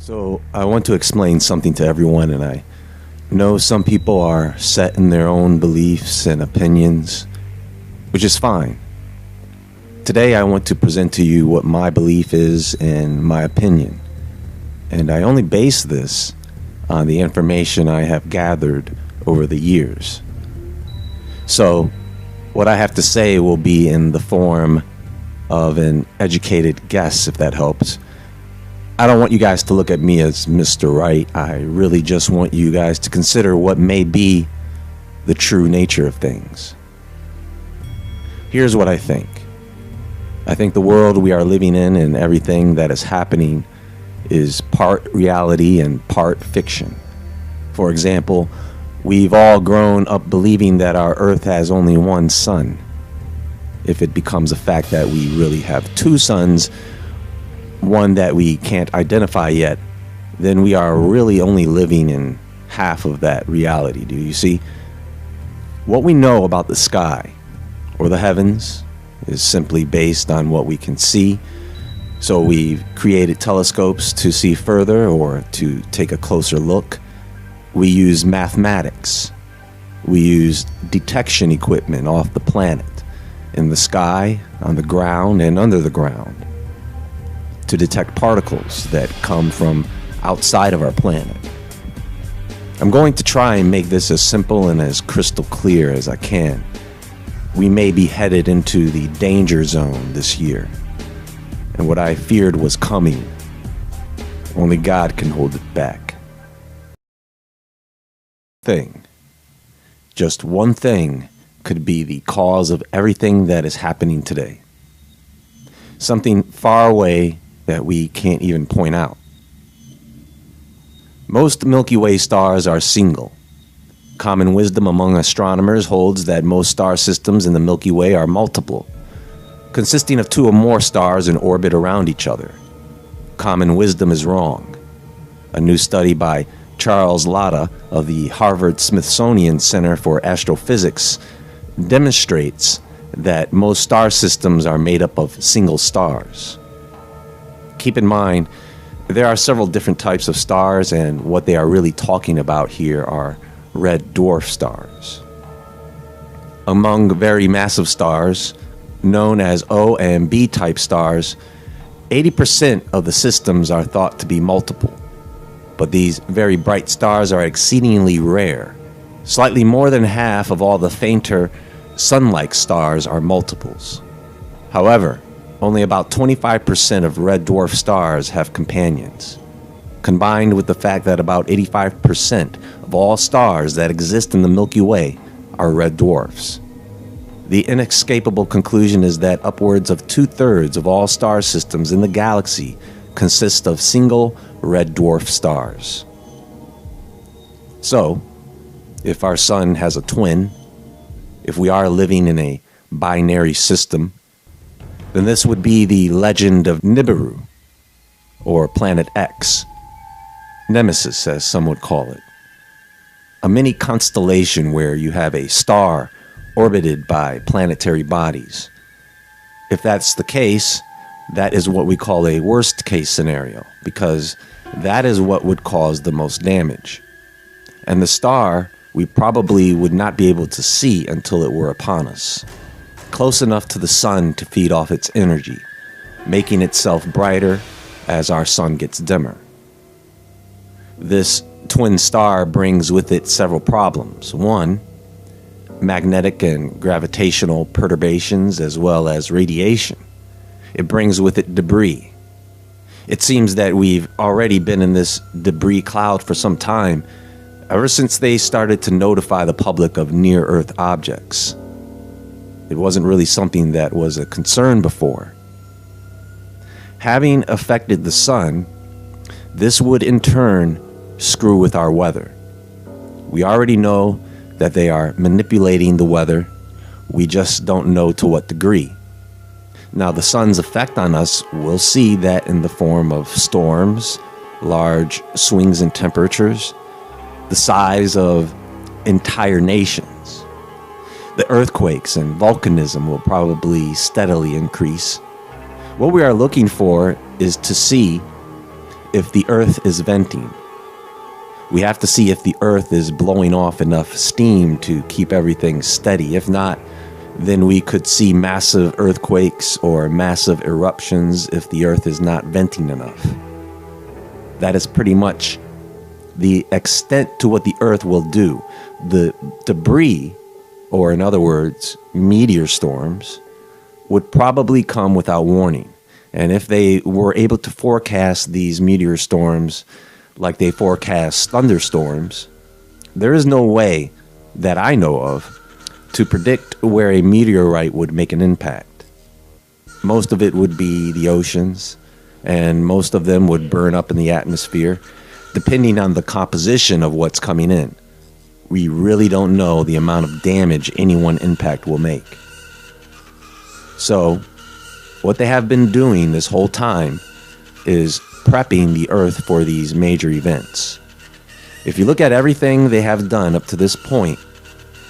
So I want to explain something to everyone, and I know some people are set in their own beliefs and opinions, which is fine. Today I want to present to you what my belief is and my opinion, and I only base this on the information I have gathered over the years. So what I have to say will be in the form of an educated guess, if that helps. I don't want you guys to look at me as Mr. Right. I really just want you guys to consider what may be the true nature of things. Here's what I think. I think the world we are living in and everything that is happening is part reality and part fiction. For example, we've all grown up believing that our Earth has only one sun. If it becomes a fact that we really have two suns, one that we can't identify yet, then we are really only living in half of that reality. Do you see? What we know about the sky or the heavens is simply based on what we can see. So we've created telescopes to see further or to take a closer look. We use mathematics. We use detection equipment off the planet, in the sky, on the ground, and under the ground, to detect particles that come from outside of our planet. I'm going to try and make this as simple and as crystal clear as I can. We may be headed into the danger zone this year, and what I feared was coming. Only God can hold it back. Just one thing could be the cause of everything that is happening today. Something far away that we can't even point out. Most Milky Way stars are single. Common wisdom among astronomers holds that most star systems in the Milky Way are multiple, consisting of two or more stars in orbit around each other. Common wisdom is wrong. A new study by Charles Latta of the Harvard-Smithsonian Center for Astrophysics demonstrates that most star systems are made up of single stars. Keep in mind, there are several different types of stars, and what they are really talking about here are red dwarf stars. Among very massive stars, known as O and B type stars, 80% of the systems are thought to be multiple. But these very bright stars are exceedingly rare. Slightly more than half of all the fainter sun-like stars are multiples. However, only about 25% of red dwarf stars have companions, combined with the fact that about 85% of all stars that exist in the Milky Way are red dwarfs. The inescapable conclusion is that upwards of 2/3 of all star systems in the galaxy consist of single red dwarf stars. So, if our sun has a twin, if we are living in a binary system, then this would be the legend of Nibiru, or Planet X, Nemesis as some would call it. A mini constellation where you have a star orbited by planetary bodies. If that's the case, that is what we call a worst case scenario, because that is what would cause the most damage. And the star we probably would not be able to see until it were upon us, close enough to the sun to feed off its energy, making itself brighter as our sun gets dimmer. This twin star brings with it several problems. One, magnetic and gravitational perturbations as well as radiation. It brings with it debris. It seems that we've already been in this debris cloud for some time, ever since they started to notify the public of near-Earth objects. It wasn't really something that was a concern before. Having affected the sun, this would in turn screw with our weather. We already know that they are manipulating the weather. We just don't know to what degree. Now, the sun's effect on us, we'll see that in the form of storms, large swings in temperatures, the size of entire nations. The earthquakes and volcanism will probably steadily increase. What we are looking for is to see if the Earth is venting. We have to see if the Earth is blowing off enough steam to keep everything steady. If not, then we could see massive earthquakes or massive eruptions if the Earth is not venting enough. That is pretty much the extent to what the Earth will do. The debris, or in other words, meteor storms, would probably come without warning. And if they were able to forecast these meteor storms like they forecast thunderstorms, there is no way that I know of to predict where a meteorite would make an impact. Most of it would be the oceans, and most of them would burn up in the atmosphere, depending on the composition of what's coming in. We really don't know the amount of damage any one impact will make. So, what they have been doing this whole time is prepping the Earth for these major events. If you look at everything they have done up to this point,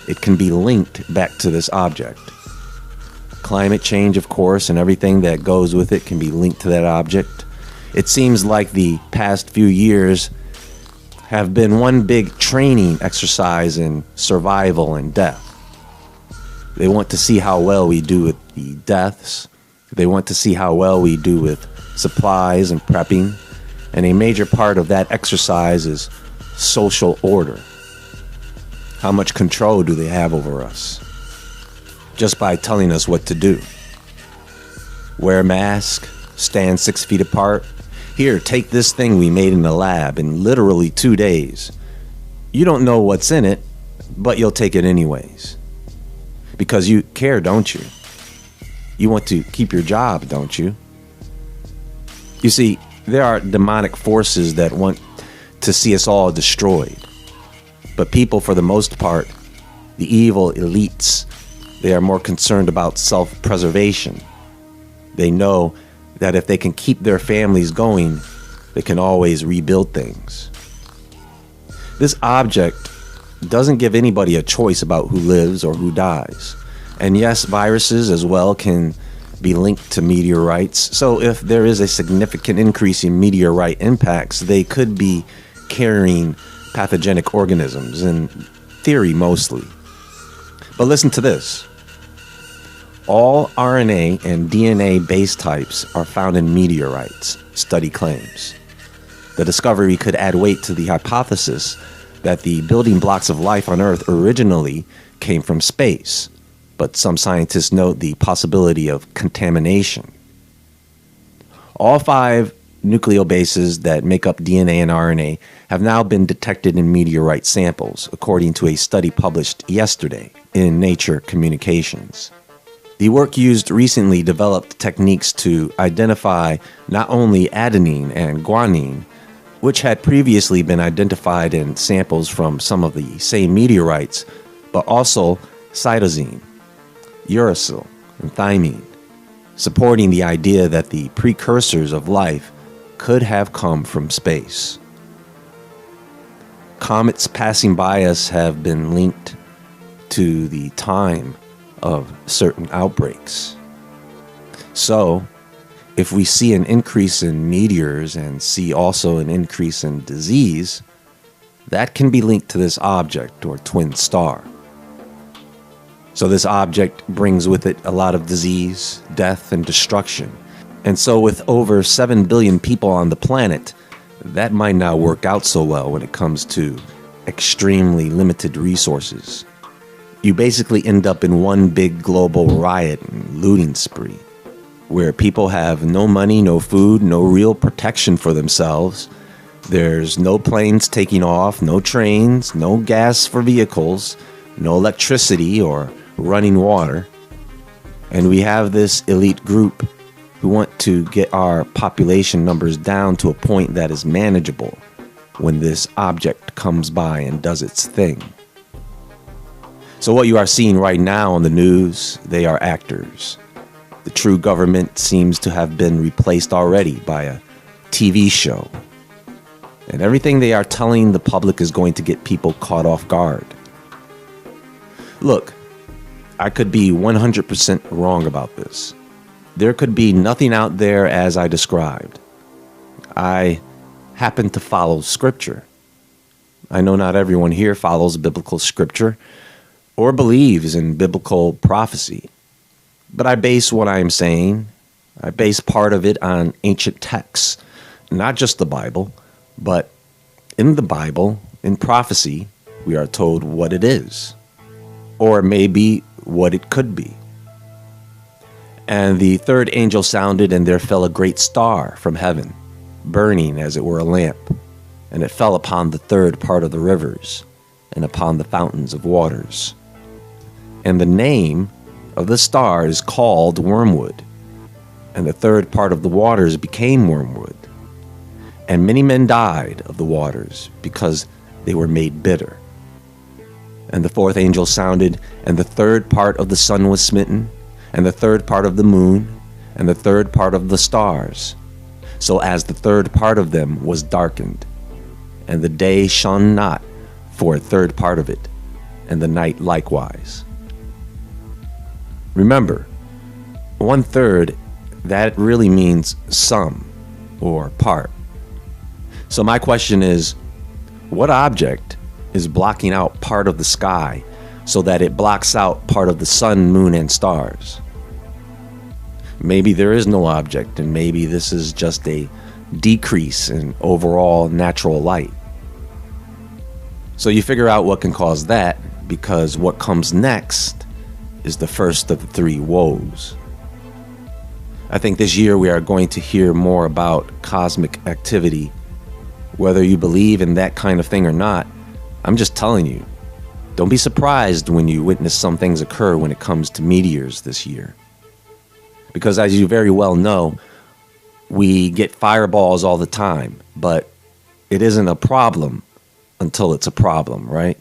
it can be linked back to this object. Climate change, of course, and everything that goes with it can be linked to that object. It seems like the past few years have been one big training exercise in survival and death. They want to see how well we do with the deaths. They want to see how well we do with supplies and prepping. And a major part of that exercise is social order. How much control do they have over us? Just by telling us what to do. Wear a mask, stand 6 feet apart. Here, take this thing we made in the lab in literally 2 days. You don't know what's in it, but you'll take it anyways. Because you care, don't you? You want to keep your job, don't you? You see, there are demonic forces that want to see us all destroyed. But people, for the most part, the evil elites, they are more concerned about self-preservation. They know that if they can keep their families going, they can always rebuild things. This object doesn't give anybody a choice about who lives or who dies. And yes, viruses as well can be linked to meteorites. So if there is a significant increase in meteorite impacts, they could be carrying pathogenic organisms, in theory mostly. But listen to this. All RNA and DNA base types are found in meteorites, study claims. The discovery could add weight to the hypothesis that the building blocks of life on Earth originally came from space, but some scientists note the possibility of contamination. All 5 nucleobases that make up DNA and RNA have now been detected in meteorite samples, according to a study published yesterday in Nature Communications. The work used recently developed techniques to identify not only adenine and guanine, which had previously been identified in samples from some of the same meteorites, but also cytosine, uracil, and thymine, supporting the idea that the precursors of life could have come from space. Comets passing by us have been linked to the time of certain outbreaks. So, if we see an increase in meteors and see also an increase in disease, that can be linked to this object or twin star. So this object brings with it a lot of disease, death, and destruction. And so with over 7 billion people on the planet, that might not work out so well when it comes to extremely limited resources. You basically end up in one big global riot and looting spree, where people have no money, no food, no real protection for themselves. There's no planes taking off, no trains, no gas for vehicles, no electricity or running water. And we have this elite group who want to get our population numbers down to a point that is manageable when this object comes by and does its thing. So what you are seeing right now on the news, they are actors. The true government seems to have been replaced already by a TV show. And everything they are telling the public is going to get people caught off guard. Look, I could be 100% wrong about this. There could be nothing out there as I described. I happen to follow Scripture. I know not everyone here follows biblical Scripture or believes in biblical prophecy, but I base what I am saying, I base part of it on ancient texts, not just the Bible, but in the Bible, in prophecy, we are told what it is, or maybe what it could be. And the third angel sounded, and there fell a great star from heaven, burning as it were a lamp, and it fell upon the third part of the rivers, and upon the fountains of waters. And the name of the star is called Wormwood, and the third part of the waters became wormwood. And many men died of the waters, because they were made bitter. And the fourth angel sounded, and the third part of the sun was smitten, and the third part of the moon, and the third part of the stars, so as the third part of them was darkened. And the day shone not for a third part of it, and the night likewise. Remember, 1/3, that really means some, or part. So my question is, what object is blocking out part of the sky so that it blocks out part of the sun, moon, and stars? Maybe there is no object, and maybe this is just a decrease in overall natural light. So you figure out what can cause that, because what comes next is the first of the three woes. I think this year we are going to hear more about cosmic activity. Whether you believe in that kind of thing or not, I'm just telling you, don't be surprised when you witness some things occur when it comes to meteors this year. Because as you very well know, we get fireballs all the time, but it isn't a problem until it's a problem, right?